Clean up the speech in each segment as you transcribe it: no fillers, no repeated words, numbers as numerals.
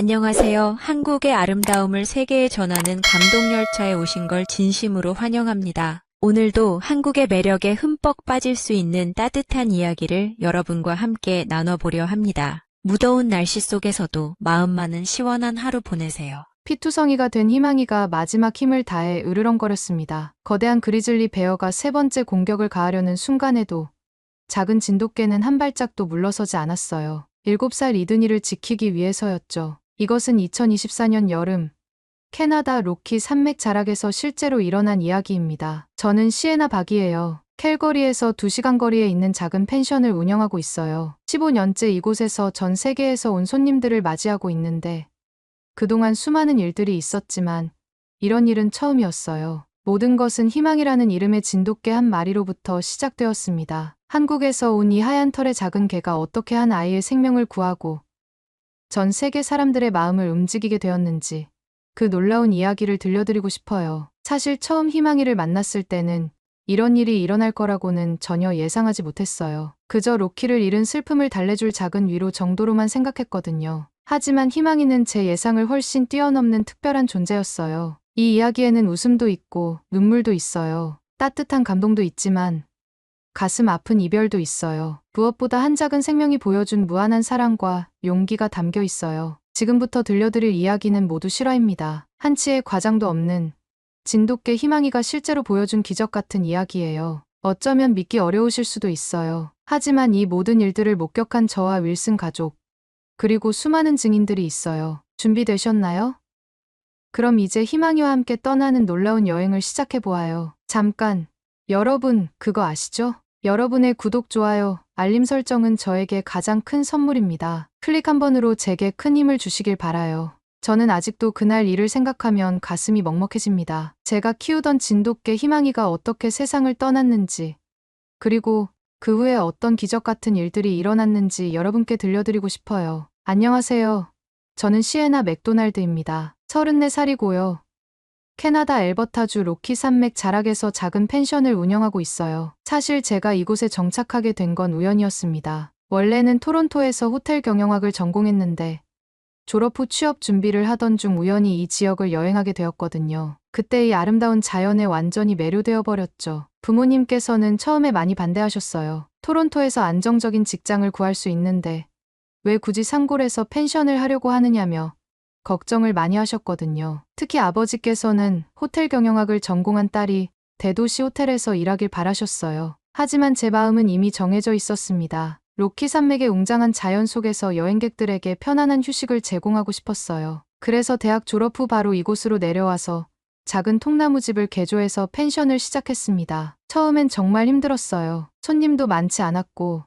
안녕하세요. 한국의 아름다움을 세계에 전하는 감동열차에 오신 걸 진심으로 환영합니다. 오늘도 한국의 매력에 흠뻑 빠질 수 있는 따뜻한 이야기를 여러분과 함께 나눠보려 합니다. 무더운 날씨 속에서도 마음만은 시원한 하루 보내세요. 피투성이가 된 희망이가 마지막 힘을 다해 으르렁거렸습니다. 거대한 그리즐리 베어가 세 번째 공격을 가하려는 순간에도 작은 진돗개는 한 발짝도 물러서지 않았어요. 7살 이든이를 지키기 위해서였죠. 이것은 2024년 여름 캐나다 로키 산맥 자락에서 실제로 일어난 이야기입니다. 저는 시에나 박이에요. 캘거리에서 2시간 거리에 있는 작은 펜션을 운영하고 있어요. 15년째 이곳에서 전 세계에서 온 손님들을 맞이하고 있는데 그동안 수많은 일들이 있었지만 이런 일은 처음이었어요. 모든 것은 희망이라는 이름의 진돗개 한 마리로부터 시작되었습니다. 한국에서 온 이 하얀 털의 작은 개가 어떻게 한 아이의 생명을 구하고 전 세계 사람들의 마음을 움직이게 되었는지 그 놀라운 이야기를 들려드리고 싶어요. 사실 처음 희망이를 만났을 때는 이런 일이 일어날 거라고는 전혀 예상하지 못했어요. 그저 로키를 잃은 슬픔을 달래줄 작은 위로 정도로만 생각했거든요. 하지만 희망이는 제 예상을 훨씬 뛰어넘는 특별한 존재였어요. 이 이야기에는 웃음도 있고 눈물도 있어요. 따뜻한 감동도 있지만 가슴 아픈 이별도 있어요. 무엇보다 한 작은 생명이 보여준 무한한 사랑과 용기가 담겨 있어요. 지금부터 들려드릴 이야기는 모두 실화입니다. 한치의 과장도 없는 진돗개 희망이가 실제로 보여준 기적 같은 이야기예요. 어쩌면 믿기 어려우실 수도 있어요. 하지만 이 모든 일들을 목격한 저와 윌슨 가족, 그리고 수많은 증인들이 있어요. 준비되셨나요? 그럼 이제 희망이와 함께 떠나는 놀라운 여행을 시작해보아요. 잠깐, 여러분, 그거 아시죠? 여러분의 구독, 좋아요, 알림 설정은 저에게 가장 큰 선물입니다. 클릭 한 번으로 제게 큰 힘을 주시길 바라요. 저는 아직도 그날 일을 생각하면 가슴이 먹먹해집니다. 제가 키우던 진돗개 희망이가 어떻게 세상을 떠났는지, 그리고 그 후에 어떤 기적 같은 일들이 일어났는지 여러분께 들려드리고 싶어요. 안녕하세요. 저는 시에나 맥도날드입니다. 34살이고요. 캐나다 엘버타주 로키 산맥 자락에서 작은 펜션을 운영하고 있어요. 사실 제가 이곳에 정착하게 된 건 우연이었습니다. 원래는 토론토에서 호텔 경영학을 전공했는데 졸업 후 취업 준비를 하던 중 우연히 이 지역을 여행하게 되었거든요. 그때 이 아름다운 자연에 완전히 매료되어 버렸죠. 부모님께서는 처음에 많이 반대하셨어요. 토론토에서 안정적인 직장을 구할 수 있는데 왜 굳이 산골에서 펜션을 하려고 하느냐며 걱정을 많이 하셨거든요. 특히 아버지께서는 호텔 경영학을 전공한 딸이 대도시 호텔에서 일하길 바라셨어요. 하지만 제 마음은 이미 정해져 있었습니다. 로키 산맥의 웅장한 자연 속에서 여행객들에게 편안한 휴식을 제공하고 싶었어요. 그래서 대학 졸업 후 바로 이곳으로 내려와서 작은 통나무집을 개조해서 펜션을 시작했습니다. 처음엔 정말 힘들었어요. 손님도 많지 않았고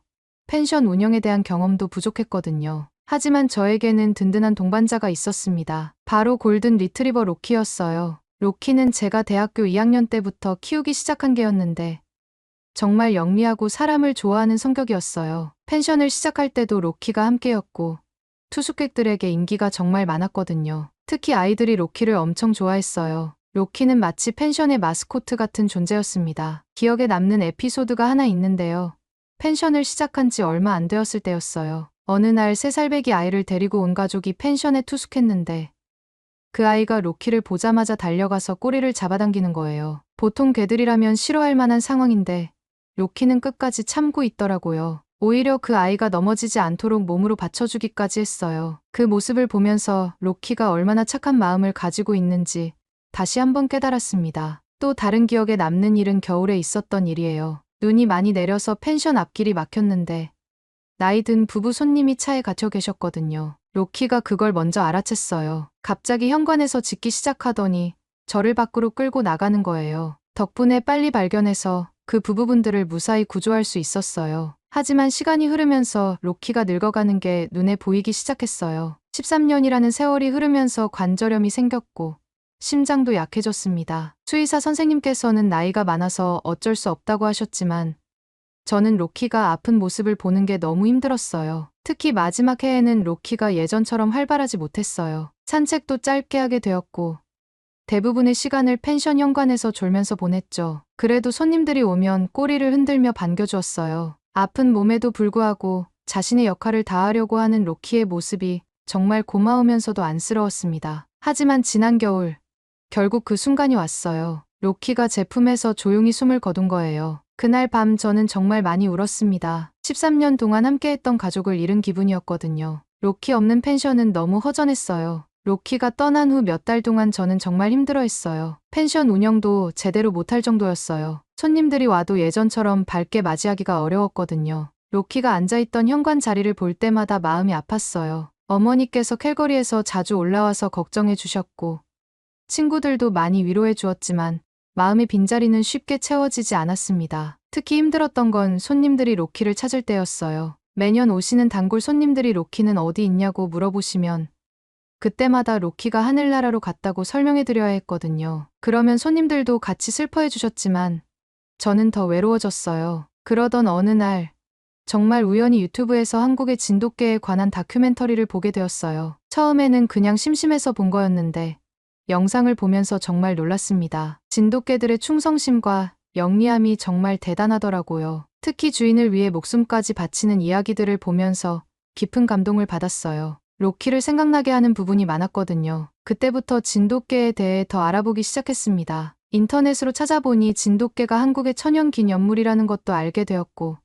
펜션 운영에 대한 경험도 부족했거든요. 하지만 저에게는 든든한 동반자가 있었습니다. 바로 골든 리트리버 로키였어요. 로키는 제가 대학교 2학년 때부터 키우기 시작한 개였는데 정말 영리하고 사람을 좋아하는 성격이었어요. 펜션을 시작할 때도 로키가 함께였고 투숙객들에게 인기가 정말 많았거든요. 특히 아이들이 로키를 엄청 좋아했어요. 로키는 마치 펜션의 마스코트 같은 존재였습니다. 기억에 남는 에피소드가 하나 있는데요. 펜션을 시작한 지 얼마 안 되었을 때였어요. 어느 날 3살배기 아이를 데리고 온 가족이 펜션에 투숙했는데 그 아이가 로키를 보자마자 달려가서 꼬리를 잡아당기는 거예요. 보통 개들이라면 싫어할 만한 상황인데 로키는 끝까지 참고 있더라고요. 오히려 그 아이가 넘어지지 않도록 몸으로 받쳐주기까지 했어요. 그 모습을 보면서 로키가 얼마나 착한 마음을 가지고 있는지 다시 한번 깨달았습니다. 또 다른 기억에 남는 일은 겨울에 있었던 일이에요. 눈이 많이 내려서 펜션 앞길이 막혔는데 나이 든 부부 손님이 차에 갇혀 계셨거든요. 로키가 그걸 먼저 알아챘어요. 갑자기 현관에서 짖기 시작하더니 저를 밖으로 끌고 나가는 거예요. 덕분에 빨리 발견해서 그 부부분들을 무사히 구조할 수 있었어요. 하지만 시간이 흐르면서 로키가 늙어가는 게 눈에 보이기 시작했어요. 13년이라는 세월이 흐르면서 관절염이 생겼고 심장도 약해졌습니다. 수의사 선생님께서는 나이가 많아서 어쩔 수 없다고 하셨지만 저는 로키가 아픈 모습을 보는 게 너무 힘들었어요. 특히 마지막 해에는 로키가 예전처럼 활발하지 못했어요. 산책도 짧게 하게 되었고 대부분의 시간을 펜션 현관에서 졸면서 보냈죠. 그래도 손님들이 오면 꼬리를 흔들며 반겨주었어요. 아픈 몸에도 불구하고 자신의 역할을 다하려고 하는 로키의 모습이 정말 고마우면서도 안쓰러웠습니다. 하지만 지난 겨울, 결국 그 순간이 왔어요. 로키가 제 품에서 조용히 숨을 거둔 거예요. 그날 밤 저는 정말 많이 울었습니다. 13년 동안 함께했던 가족을 잃은 기분이었거든요. 로키 없는 펜션은 너무 허전했어요. 로키가 떠난 후 몇 달 동안 저는 정말 힘들어했어요. 펜션 운영도 제대로 못할 정도였어요. 손님들이 와도 예전처럼 밝게 맞이하기가 어려웠거든요. 로키가 앉아있던 현관 자리를 볼 때마다 마음이 아팠어요. 어머니께서 캘거리에서 자주 올라와서 걱정해 주셨고 친구들도 많이 위로해 주었지만 마음의 빈자리는 쉽게 채워지지 않았습니다. 특히 힘들었던 건 손님들이 로키를 찾을 때였어요. 매년 오시는 단골 손님들이 로키는 어디 있냐고 물어보시면 그때마다 로키가 하늘나라로 갔다고 설명해 드려야 했거든요. 그러면 손님들도 같이 슬퍼해 주셨지만 저는 더 외로워졌어요. 그러던 어느 날 정말 우연히 유튜브에서 한국의 진돗개에 관한 다큐멘터리를 보게 되었어요. 처음에는 그냥 심심해서 본 거였는데 영상을 보면서 정말 놀랐습니다. 진돗개들의 충성심과 영리함이 정말 대단하더라고요. 특히 주인을 위해 목숨까지 바치는 이야기들을 보면서 깊은 감동을 받았어요. 로키를 생각나게 하는 부분이 많았거든요. 그때부터 진돗개에 대해 더 알아보기 시작했습니다. 인터넷으로 찾아보니 진돗개가 한국의 천연기념물이라는 것도 알게 되었고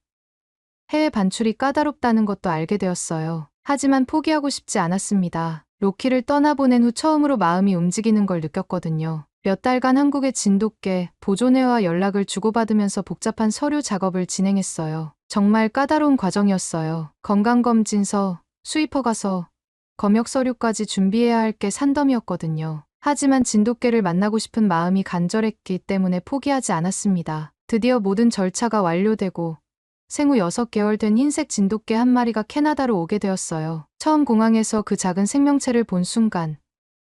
해외 반출이 까다롭다는 것도 알게 되었어요. 하지만 포기하고 싶지 않았습니다. 로키를 떠나보낸 후 처음으로 마음이 움직이는 걸 느꼈거든요. 몇 달간 한국의 진돗개 보존회와 연락을 주고받으면서 복잡한 서류 작업을 진행했어요. 정말 까다로운 과정이었어요. 건강검진서, 수입허가서, 검역 서류까지 준비해야 할 게 산더미였거든요. 하지만 진돗개를 만나고 싶은 마음이 간절했기 때문에 포기하지 않았습니다. 드디어 모든 절차가 완료되고 생후 6개월 된 흰색 진돗개 한 마리가 캐나다로 오게 되었어요. 처음 공항에서 그 작은 생명체를 본 순간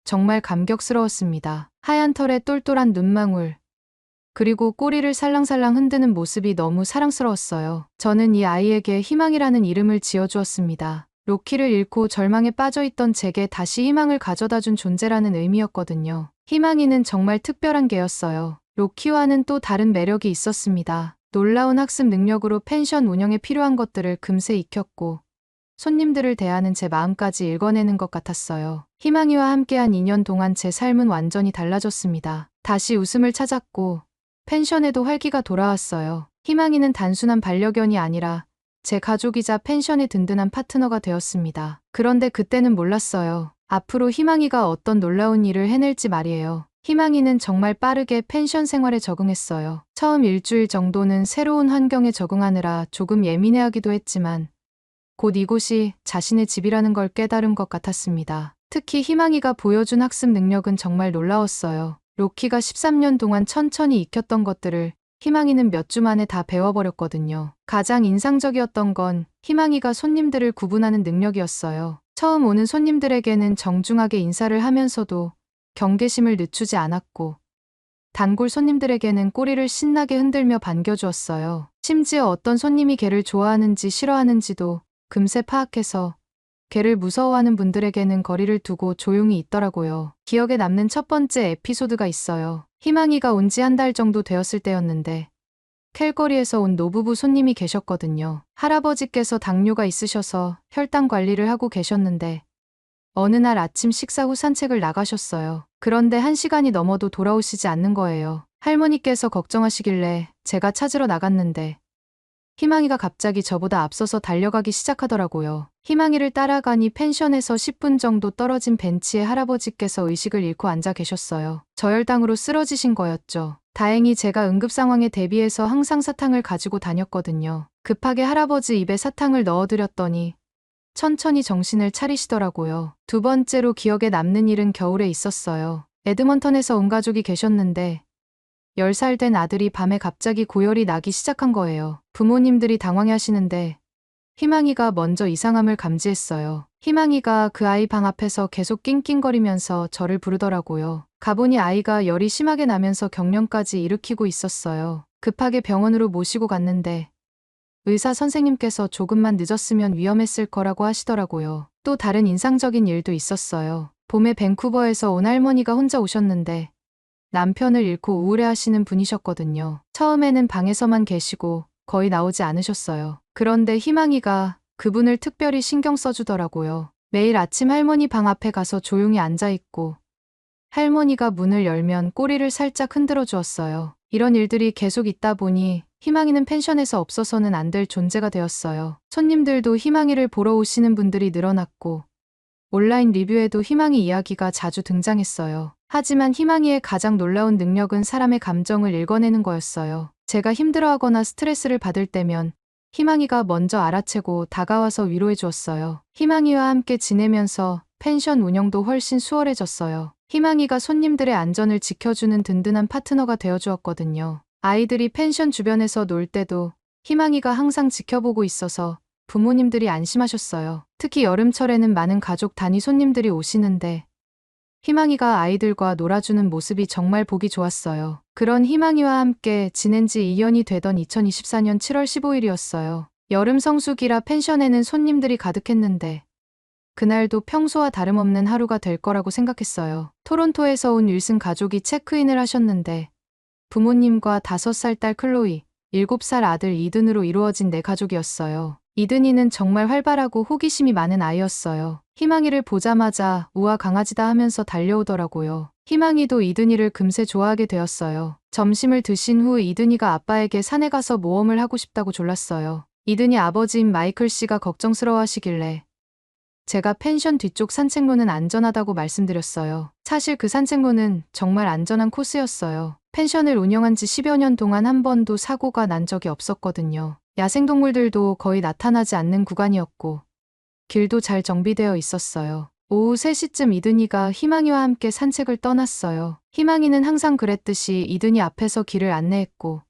정말 감격스러웠습니다. 하얀 털에 똘똘한 눈망울, 그리고 꼬리를 살랑살랑 흔드는 모습이 너무 사랑스러웠어요. 저는 이 아이에게 희망이라는 이름을 지어주었습니다. 로키를 잃고 절망에 빠져있던 제게 다시 희망을 가져다준 존재라는 의미였거든요. 희망이는 정말 특별한 개였어요. 로키와는 또 다른 매력이 있었습니다. 놀라운 학습 능력으로 펜션 운영에 필요한 것들을 금세 익혔고 손님들을 대하는 제 마음까지 읽어내는 것 같았어요. 희망이와 함께한 2년 동안 제 삶은 완전히 달라졌습니다. 다시 웃음을 찾았고 펜션에도 활기가 돌아왔어요. 희망이는 단순한 반려견이 아니라 제 가족이자 펜션의 든든한 파트너가 되었습니다. 그런데 그때는 몰랐어요. 앞으로 희망이가 어떤 놀라운 일을 해낼지 말이에요. 희망이는 정말 빠르게 펜션 생활에 적응했어요. 처음 일주일 정도는 새로운 환경에 적응하느라 조금 예민해하기도 했지만 곧 이곳이 자신의 집이라는 걸 깨달은 것 같았습니다. 특히 희망이가 보여준 학습 능력은 정말 놀라웠어요. 로키가 13년 동안 천천히 익혔던 것들을 희망이는 몇 주 만에 다 배워버렸거든요. 가장 인상적이었던 건 희망이가 손님들을 구분하는 능력이었어요. 처음 오는 손님들에게는 정중하게 인사를 하면서도 경계심을 늦추지 않았고 단골 손님들에게는 꼬리를 신나게 흔들며 반겨주었어요. 심지어 어떤 손님이 개를 좋아하는지 싫어하는지도 금세 파악해서 개를 무서워하는 분들에게는 거리를 두고 조용히 있더라고요. 기억에 남는 첫 번째 에피소드가 있어요. 희망이가 온 지 한 달 정도 되었을 때였는데 캘거리에서 온 노부부 손님이 계셨거든요. 할아버지께서 당뇨가 있으셔서 혈당 관리를 하고 계셨는데 어느 날 아침 식사 후 산책을 나가셨어요. 그런데 1시간이 넘어도 돌아오시지 않는 거예요. 할머니께서 걱정하시길래 제가 찾으러 나갔는데 희망이가 갑자기 저보다 앞서서 달려가기 시작하더라고요. 희망이를 따라가니 펜션에서 10분 정도 떨어진 벤치에 할아버지께서 의식을 잃고 앉아 계셨어요. 저혈당으로 쓰러지신 거였죠. 다행히 제가 응급 상황에 대비해서 항상 사탕을 가지고 다녔거든요. 급하게 할아버지 입에 사탕을 넣어드렸더니 천천히 정신을 차리시더라고요. 두 번째로 기억에 남는 일은 겨울에 있었어요. 에드먼턴에서 온 가족이 계셨는데 10살 된 아들이 밤에 갑자기 고열이 나기 시작한 거예요. 부모님들이 당황해 하시는데 희망이가 먼저 이상함을 감지했어요. 희망이가 그 아이 방 앞에서 계속 낑낑거리면서 저를 부르더라고요. 가보니 아이가 열이 심하게 나면서 경련까지 일으키고 있었어요. 급하게 병원으로 모시고 갔는데 의사 선생님께서 조금만 늦었으면 위험했을 거라고 하시더라고요. 또 다른 인상적인 일도 있었어요. 봄에 밴쿠버에서 온 할머니가 혼자 오셨는데 남편을 잃고 우울해하시는 분이셨거든요. 처음에는 방에서만 계시고 거의 나오지 않으셨어요. 그런데 희망이가 그분을 특별히 신경 써주더라고요. 매일 아침 할머니 방 앞에 가서 조용히 앉아있고 할머니가 문을 열면 꼬리를 살짝 흔들어 주었어요. 이런 일들이 계속 있다 보니 희망이는 펜션에서 없어서는 안 될 존재가 되었어요. 손님들도 희망이를 보러 오시는 분들이 늘어났고 온라인 리뷰에도 희망이 이야기가 자주 등장했어요. 하지만 희망이의 가장 놀라운 능력은 사람의 감정을 읽어내는 거였어요. 제가 힘들어하거나 스트레스를 받을 때면 희망이가 먼저 알아채고 다가와서 위로해 주었어요. 희망이와 함께 지내면서 펜션 운영도 훨씬 수월해졌어요. 희망이가 손님들의 안전을 지켜주는 든든한 파트너가 되어주었거든요. 아이들이 펜션 주변에서 놀 때도 희망이가 항상 지켜보고 있어서 부모님들이 안심하셨어요. 특히 여름철에는 많은 가족 단위 손님들이 오시는데 희망이가 아이들과 놀아주는 모습이 정말 보기 좋았어요. 그런 희망이와 함께 지낸 지 2년이 되던 2024년 7월 15일이었어요. 여름 성수기라 펜션에는 손님들이 가득했는데 그날도 평소와 다름없는 하루가 될 거라고 생각했어요. 토론토에서 온 윌슨 가족이 체크인을 하셨는데 부모님과 5살 딸 클로이, 7살 아들 이든으로 이루어진 네 가족이었어요. 이든이는 정말 활발하고 호기심이 많은 아이였어요. 희망이를 보자마자 우와 강아지다 하면서 달려오더라고요. 희망이도 이든이를 금세 좋아하게 되었어요. 점심을 드신 후 이든이가 아빠에게 산에 가서 모험을 하고 싶다고 졸랐어요. 이든이 아버지인 마이클 씨가 걱정스러워하시길래 제가 펜션 뒤쪽 산책로는 안전하다고 말씀드렸어요. 사실 그 산책로는 정말 안전한 코스였어요. 펜션을 운영한 지 10여 년 동안 한 번도 사고가 난 적이 없었거든요. 야생동물들도 거의 나타나지 않는 구간이었고 길도 잘 정비되어 있었어요. 오후 3시쯤 이든이가 희망이와 함께 산책을 떠났어요. 희망이는 항상 그랬듯이 이든이 앞에서 길을 안내했고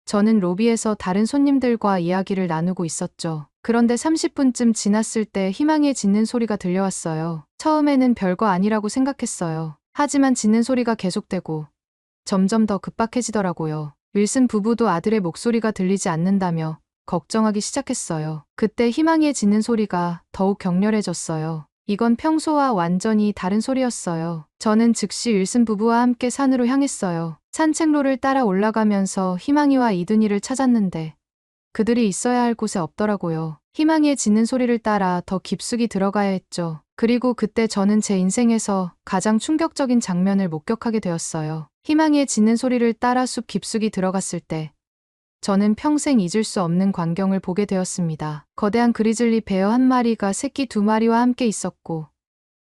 저는 로비에서 다른 손님들과 이야기를 나누고 있었죠. 그런데 30분쯤 지났을 때 희망이의 짖는 소리가 들려왔어요. 처음에는 별거 아니라고 생각했어요. 하지만 짖는 소리가 계속되고 점점 더 급박해지더라고요. 윌슨 부부도 아들의 목소리가 들리지 않는다며 걱정하기 시작했어요. 그때 희망이의 짖는 소리가 더욱 격렬해졌어요. 이건 평소와 완전히 다른 소리였어요. 저는 즉시 윌슨 부부와 함께 산으로 향했어요. 산책로를 따라 올라가면서 희망이와 이든이를 찾았는데 그들이 있어야 할 곳에 없더라고요. 희망이의 짖는 소리를 따라 더 깊숙이 들어가야 했죠. 그리고 그때 저는 제 인생에서 가장 충격적인 장면을 목격하게 되었어요. 희망이의 짖는 소리를 따라 숲 깊숙이 들어갔을 때 저는 평생 잊을 수 없는 광경을 보게 되었습니다. 거대한 그리즐리 베어 한 마리가 새끼 2마리와 함께 있었고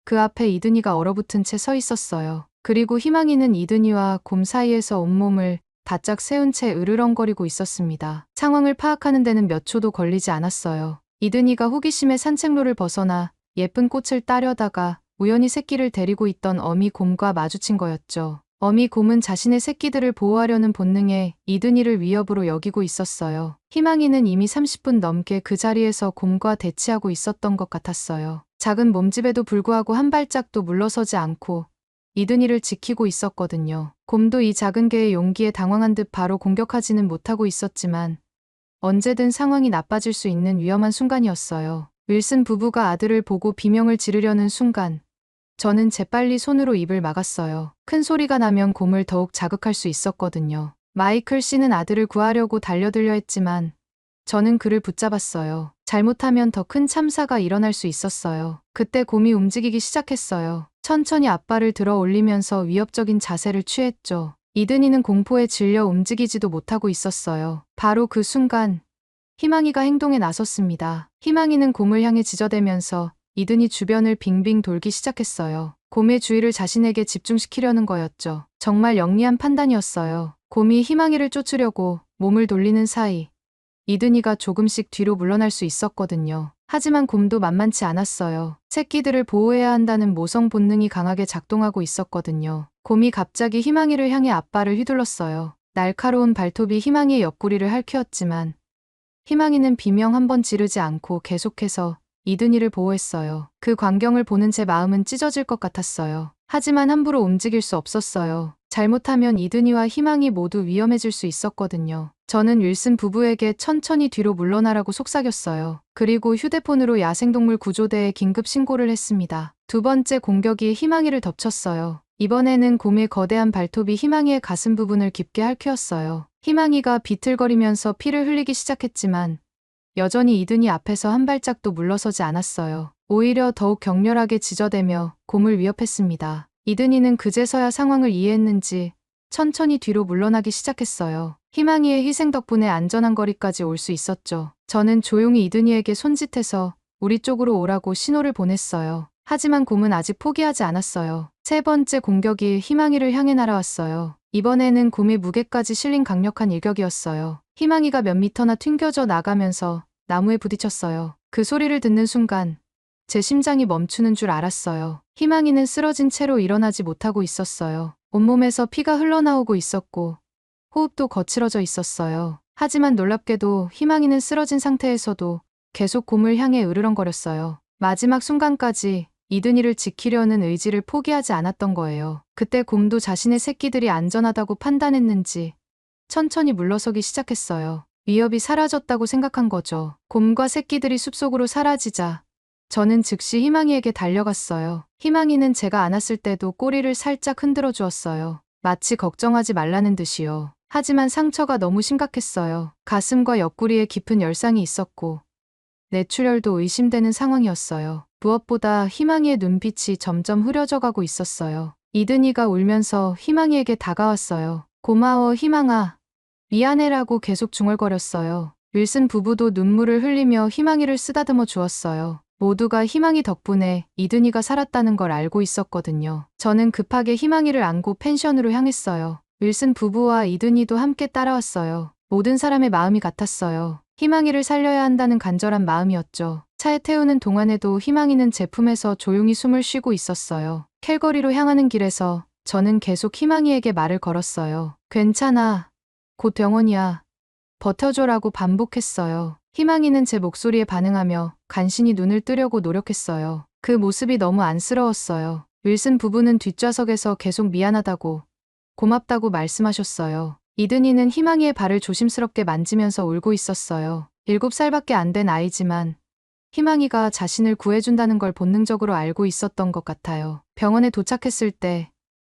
그 앞에 이든이가 얼어붙은 채 서 있었어요. 그리고 희망이는 이든이와 곰 사이에서 온몸을 바짝 세운 채 으르렁거리고 있었습니다. 상황을 파악하는 데는 몇 초도 걸리지 않았어요. 이든이가 호기심에 산책로를 벗어나 예쁜 꽃을 따려다가 우연히 새끼를 데리고 있던 어미 곰과 마주친 거였죠. 어미 곰은 자신의 새끼들을 보호하려는 본능에 이든이를 위협으로 여기고 있었어요. 희망이는 이미 30분 넘게 그 자리에서 곰과 대치하고 있었던 것 같았어요. 작은 몸집에도 불구하고 한 발짝도 물러서지 않고 이든이를 지키고 있었거든요. 곰도 이 작은 개의 용기에 당황한 듯 바로 공격하지는 못하고 있었지만 언제든 상황이 나빠질 수 있는 위험한 순간이었어요. 윌슨 부부가 아들을 보고 비명을 지르려는 순간 저는 재빨리 손으로 입을 막았어요. 큰 소리가 나면 곰을 더욱 자극할 수 있었거든요. 마이클 씨는 아들을 구하려고 달려들려 했지만 저는 그를 붙잡았어요. 잘못하면 더 큰 참사가 일어날 수 있었어요. 그때 곰이 움직이기 시작했어요. 천천히 앞발을 들어 올리면서 위협적인 자세를 취했죠. 이든이는 공포에 질려 움직이지도 못하고 있었어요. 바로 그 순간 희망이가 행동에 나섰습니다. 희망이는 곰을 향해 지저대면서 이든이 주변을 빙빙 돌기 시작했어요. 곰의 주의를 자신에게 집중시키려는 거였죠. 정말 영리한 판단이었어요. 곰이 희망이를 쫓으려고 몸을 돌리는 사이 이든이가 조금씩 뒤로 물러날 수 있었거든요. 하지만 곰도 만만치 않았어요. 새끼들을 보호해야 한다는 모성 본능이 강하게 작동하고 있었거든요. 곰이 갑자기 희망이를 향해 앞발을 휘둘렀어요. 날카로운 발톱이 희망이의 옆구리를 핥혔지만 희망이는 비명 한 번 지르지 않고 계속해서 이든이를 보호했어요. 그 광경을 보는 제 마음은 찢어질 것 같았어요. 하지만 함부로 움직일 수 없었어요. 잘못하면 이든이와 희망이 모두 위험해질 수 있었거든요. 저는 윌슨 부부에게 천천히 뒤로 물러나라고 속삭였어요. 그리고 휴대폰으로 야생동물 구조대에 긴급 신고를 했습니다. 두 번째 공격이 희망이를 덮쳤어요. 이번에는 곰의 거대한 발톱이 희망이의 가슴 부분을 깊게 핥혔어요. 희망이가 비틀거리면서 피를 흘리기 시작했지만 여전히 이든이 앞에서 한 발짝도 물러서지 않았어요. 오히려 더욱 격렬하게 지저대며 곰을 위협했습니다. 이든이는 그제서야 상황을 이해했는지 천천히 뒤로 물러나기 시작했어요. 희망이의 희생 덕분에 안전한 거리까지 올 수 있었죠. 저는 조용히 이든이에게 손짓해서 우리 쪽으로 오라고 신호를 보냈어요. 하지만 곰은 아직 포기하지 않았어요. 세 번째 공격이 희망이를 향해 날아왔어요. 이번에는 곰의 무게까지 실린 강력한 일격이었어요. 희망이가 몇 미터나 튕겨져 나가면서 나무에 부딪혔어요. 그 소리를 듣는 순간 제 심장이 멈추는 줄 알았어요. 희망이는 쓰러진 채로 일어나지 못하고 있었어요. 온몸에서 피가 흘러나오고 있었고 호흡도 거칠어져 있었어요. 하지만 놀랍게도 희망이는 쓰러진 상태에서도 계속 곰을 향해 으르렁거렸어요. 마지막 순간까지 이든이를 지키려는 의지를 포기하지 않았던 거예요. 그때 곰도 자신의 새끼들이 안전하다고 판단했는지 천천히 물러서기 시작했어요. 위협이 사라졌다고 생각한 거죠. 곰과 새끼들이 숲속으로 사라지자 저는 즉시 희망이에게 달려갔어요. 희망이는 제가 안았을 때도 꼬리를 살짝 흔들어 주었어요. 마치 걱정하지 말라는 듯이요. 하지만 상처가 너무 심각했어요. 가슴과 옆구리에 깊은 열상이 있었고 뇌출혈도 의심되는 상황이었어요. 무엇보다 희망이의 눈빛이 점점 흐려져 가고 있었어요. 이든이가 울면서 희망이에게 다가왔어요. 고마워 희망아. 미안해라고 계속 중얼거렸어요. 윌슨 부부도 눈물을 흘리며 희망이를 쓰다듬어 주었어요. 모두가 희망이 덕분에 이든이가 살았다는 걸 알고 있었거든요. 저는 급하게 희망이를 안고 펜션으로 향했어요. 윌슨 부부와 이든이도 함께 따라왔어요. 모든 사람의 마음이 같았어요. 희망이를 살려야 한다는 간절한 마음이었죠. 차에 태우는 동안에도 희망이는 제 품에서 조용히 숨을 쉬고 있었어요. 캘거리로 향하는 길에서 저는 계속 희망이에게 말을 걸었어요. 괜찮아. 곧 병원이야. 버텨줘라고 반복했어요. 희망이는 제 목소리에 반응하며 간신히 눈을 뜨려고 노력했어요. 그 모습이 너무 안쓰러웠어요. 윌슨 부부는 뒷좌석에서 계속 미안하다고, 고맙다고 말씀하셨어요. 이든이는 희망이의 발을 조심스럽게 만지면서 울고 있었어요. 7살밖에 안 된 아이지만 희망이가 자신을 구해준다는 걸 본능적으로 알고 있었던 것 같아요. 병원에 도착했을 때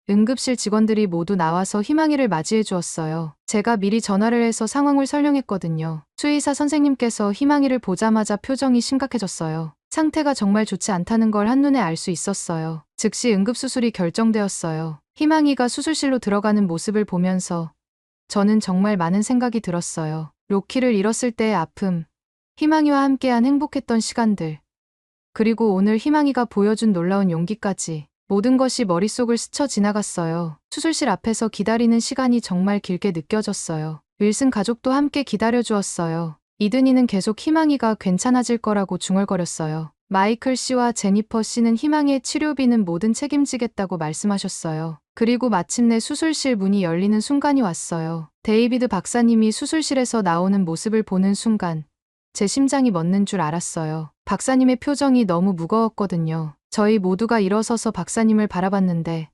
응급실 직원들이 모두 나와서 희망이를 맞이해 주었어요. 제가 미리 전화를 해서 상황을 설명했거든요. 수의사 선생님께서 희망이를 보자마자 표정이 심각해졌어요. 상태가 정말 좋지 않다는 걸 한눈에 알 수 있었어요. 즉시 응급수술이 결정되었어요. 희망이가 수술실로 들어가는 모습을 보면서 저는 정말 많은 생각이 들었어요. 로키를 잃었을 때의 아픔, 희망이와 함께한 행복했던 시간들, 그리고 오늘 희망이가 보여준 놀라운 용기까지 모든 것이 머릿속을 스쳐 지나갔어요. 수술실 앞에서 기다리는 시간이 정말 길게 느껴졌어요. 윌슨 가족도 함께 기다려주었어요. 이든이는 계속 희망이가 괜찮아질 거라고 중얼거렸어요. 마이클 씨와 제니퍼 씨는 희망이의 치료비는 뭐든 책임지겠다고 말씀하셨어요. 그리고 마침내 수술실 문이 열리는 순간이 왔어요. 데이비드 박사님이 수술실에서 나오는 모습을 보는 순간 제 심장이 멎는 줄 알았어요. 박사님의 표정이 너무 무거웠거든요. 저희 모두가 일어서서 박사님을 바라봤는데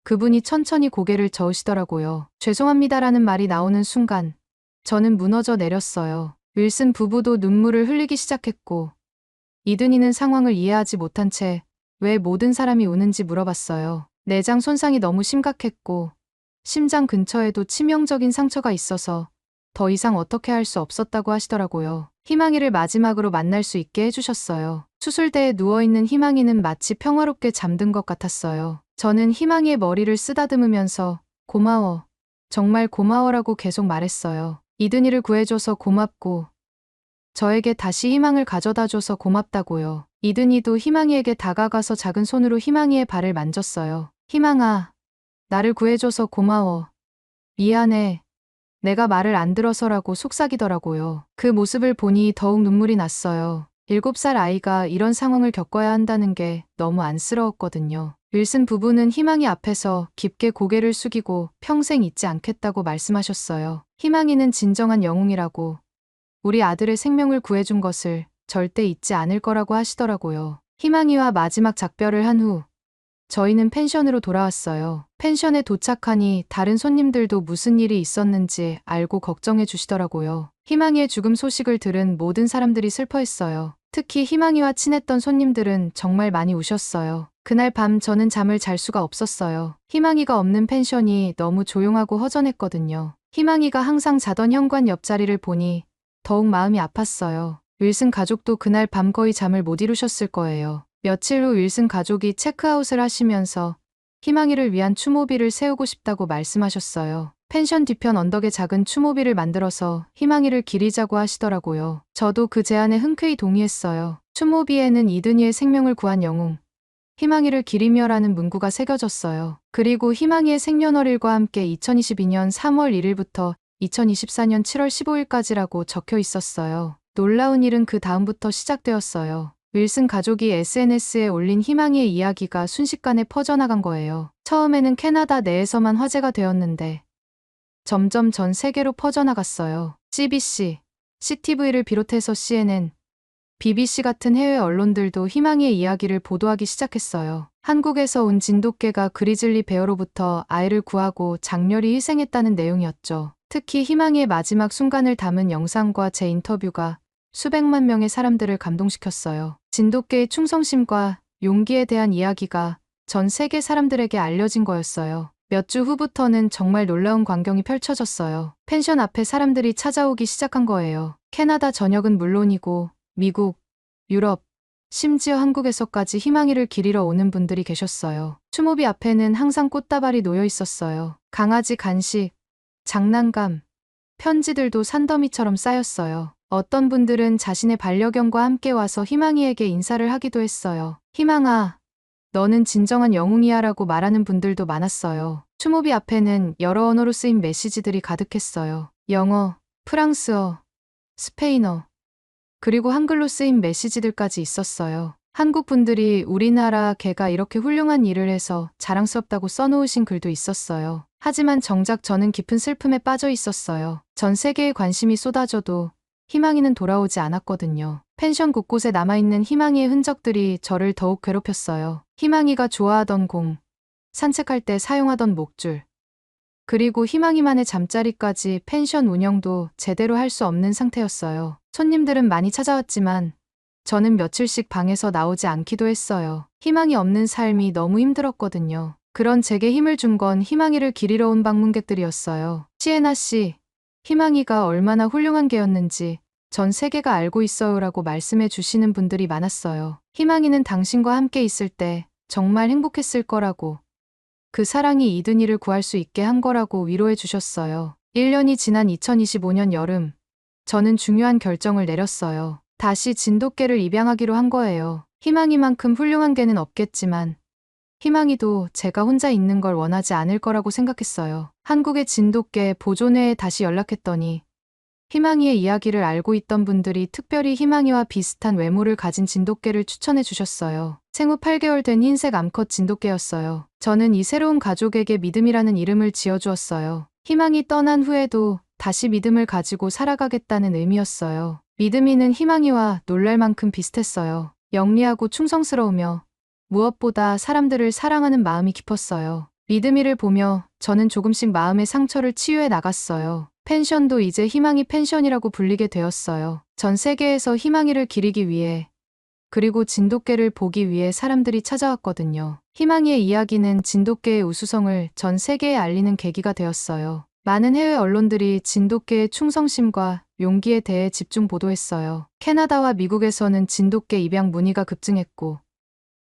그분이 천천히 고개를 저으시더라고요. 죄송합니다라는 말이 나오는 순간 저는 무너져 내렸어요. 윌슨 부부도 눈물을 흘리기 시작했고 이든이는 상황을 이해하지 못한 채 왜 모든 사람이 우는지 물어봤어요. 내장 손상이 너무 심각했고 심장 근처에도 치명적인 상처가 있어서 더 이상 어떻게 할 수 없었다고 하시더라고요. 희망이를 마지막으로 만날 수 있게 해주셨어요. 수술대에 누워있는 희망이는 마치 평화롭게 잠든 것 같았어요. 저는 희망이의 머리를 쓰다듬으면서 고마워, 정말 고마워라고 계속 말했어요. 이든이를 구해줘서 고맙고 저에게 다시 희망을 가져다줘서 고맙다고요. 이든이도 희망이에게 다가가서 작은 손으로 희망이의 발을 만졌어요. 희망아, 나를 구해줘서 고마워. 미안해. 내가 말을 안 들어서라고 속삭이더라고요. 그 모습을 보니 더욱 눈물이 났어요. 7살 아이가 이런 상황을 겪어야 한다는 게 너무 안쓰러웠거든요. 윌슨 부부는 희망이 앞에서 깊게 고개를 숙이고 평생 잊지 않겠다고 말씀하셨어요. 희망이는 진정한 영웅이라고, 우리 아들의 생명을 구해준 것을 절대 잊지 않을 거라고 하시더라고요. 희망이와 마지막 작별을 한 후 저희는 펜션으로 돌아왔어요. 펜션에 도착하니 다른 손님들도 무슨 일이 있었는지 알고 걱정해 주시더라고요. 희망이의 죽음 소식을 들은 모든 사람들이 슬퍼했어요. 특히 희망이와 친했던 손님들은 정말 많이 우셨어요. 그날 밤 저는 잠을 잘 수가 없었어요. 희망이가 없는 펜션이 너무 조용하고 허전했거든요. 희망이가 항상 자던 현관 옆자리를 보니 더욱 마음이 아팠어요. 윌슨 가족도 그날 밤 거의 잠을 못 이루셨을 거예요. 며칠 후 윌슨 가족이 체크아웃을 하시면서 희망이를 위한 추모비를 세우고 싶다고 말씀하셨어요. 펜션 뒤편 언덕에 작은 추모비를 만들어서 희망이를 기리자고 하시더라고요. 저도 그 제안에 흔쾌히 동의했어요. 추모비에는 이든이의 생명을 구한 영웅, 희망이를 기리며라는 문구가 새겨졌어요. 그리고 희망이의 생년월일과 함께 2022년 3월 1일부터 2024년 7월 15일까지라고 적혀 있었어요. 놀라운 일은 그 다음부터 시작되었어요. 윌슨 가족이 SNS에 올린 희망이의 이야기가 순식간에 퍼져나간 거예요. 처음에는 캐나다 내에서만 화제가 되었는데 점점 전 세계로 퍼져나갔어요. CBC, CTV를 비롯해서 CNN, BBC 같은 해외 언론들도 희망이의 이야기를 보도하기 시작했어요. 한국에서 온 진돗개가 그리즐리 베어로부터 아이를 구하고 장렬히 희생했다는 내용이었죠. 특히 희망이의 마지막 순간을 담은 영상과 제 인터뷰가 수백만 명의 사람들을 감동시켰어요. 진돗개의 충성심과 용기에 대한 이야기가 전 세계 사람들에게 알려진 거였어요. 몇 주 후부터는 정말 놀라운 광경이 펼쳐졌어요. 펜션 앞에 사람들이 찾아오기 시작한 거예요. 캐나다 전역은 물론이고 미국, 유럽, 심지어 한국에서까지 희망이를 기리러 오는 분들이 계셨어요. 추모비 앞에는 항상 꽃다발이 놓여 있었어요. 강아지 간식, 장난감, 편지들도 산더미처럼 쌓였어요. 어떤 분들은 자신의 반려견과 함께 와서 희망이에게 인사를 하기도 했어요. 희망아, 너는 진정한 영웅이야 라고 말하는 분들도 많았어요. 추모비 앞에는 여러 언어로 쓰인 메시지들이 가득했어요. 영어, 프랑스어, 스페인어, 그리고 한글로 쓰인 메시지들까지 있었어요. 한국 분들이 우리나라 개가 이렇게 훌륭한 일을 해서 자랑스럽다고 써놓으신 글도 있었어요. 하지만 정작 저는 깊은 슬픔에 빠져 있었어요. 전 세계에 관심이 쏟아져도 희망이는 돌아오지 않았거든요. 펜션 곳곳에 남아있는 희망이의 흔적들이 저를 더욱 괴롭혔어요. 희망이가 좋아하던 공, 산책할 때 사용하던 목줄, 그리고 희망이만의 잠자리까지 펜션 운영도 제대로 할 수 없는 상태였어요. 손님들은 많이 찾아왔지만 저는 며칠씩 방에서 나오지 않기도 했어요. 희망이 없는 삶이 너무 힘들었거든요. 그런 제게 힘을 준 건 희망이를 기리러 온 방문객들이었어요. 시에나 씨, 희망이가 얼마나 훌륭한 개였는지 전 세계가 알고 있어요라고 말씀해 주시는 분들이 많았어요. 희망이는 당신과 함께 있을 때 정말 행복했을 거라고, 그 사랑이 이든이를 구할 수 있게 한 거라고 위로해 주셨어요. 1년이 지난 2025년 여름, 저는 중요한 결정을 내렸어요. 다시 진돗개를 입양하기로 한 거예요. 희망이만큼 훌륭한 개는 없겠지만 희망이도 제가 혼자 있는 걸 원하지 않을 거라고 생각했어요. 한국의 진돗개 보존회에 다시 연락했더니 희망이의 이야기를 알고 있던 분들이 특별히 희망이와 비슷한 외모를 가진 진돗개를 추천해 주셨어요. 생후 8개월 된 흰색 암컷 진돗개였어요. 저는 이 새로운 가족에게 믿음이라는 이름을 지어주었어요. 희망이 떠난 후에도 다시 믿음을 가지고 살아가겠다는 의미였어요. 믿음이는 희망이와 놀랄 만큼 비슷했어요. 영리하고 충성스러우며 무엇보다 사람들을 사랑하는 마음이 깊었어요. 믿음이를 보며 저는 조금씩 마음의 상처를 치유해 나갔어요. 펜션도 이제 희망이 펜션이라고 불리게 되었어요. 전 세계에서 희망이를 기리기 위해, 그리고 진돗개를 보기 위해 사람들이 찾아왔거든요. 희망이의 이야기는 진돗개의 우수성을 전 세계에 알리는 계기가 되었어요. 많은 해외 언론들이 진돗개의 충성심과 용기에 대해 집중 보도했어요. 캐나다와 미국에서는 진돗개 입양 문의가 급증했고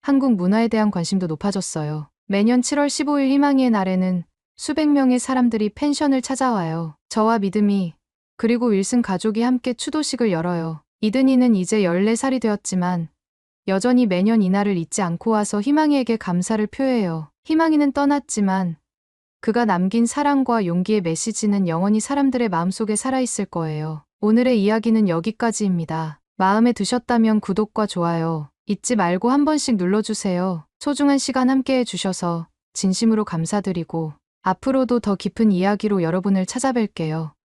한국 문화에 대한 관심도 높아졌어요. 매년 7월 15일 희망이의 날에는 수백 명의 사람들이 펜션을 찾아와요. 저와 믿음이, 그리고 윌슨 가족이 함께 추도식을 열어요. 이든이는 이제 14살이 되었지만 여전히 매년 이날을 잊지 않고 와서 희망이에게 감사를 표해요. 희망이는 떠났지만 그가 남긴 사랑과 용기의 메시지는 영원히 사람들의 마음속에 살아있을 거예요. 오늘의 이야기는 여기까지입니다. 마음에 드셨다면 구독과 좋아요 잊지 말고 한 번씩 눌러주세요. 소중한 시간 함께 해주셔서 진심으로 감사드리고 앞으로도 더 깊은 이야기로 여러분을 찾아뵐게요.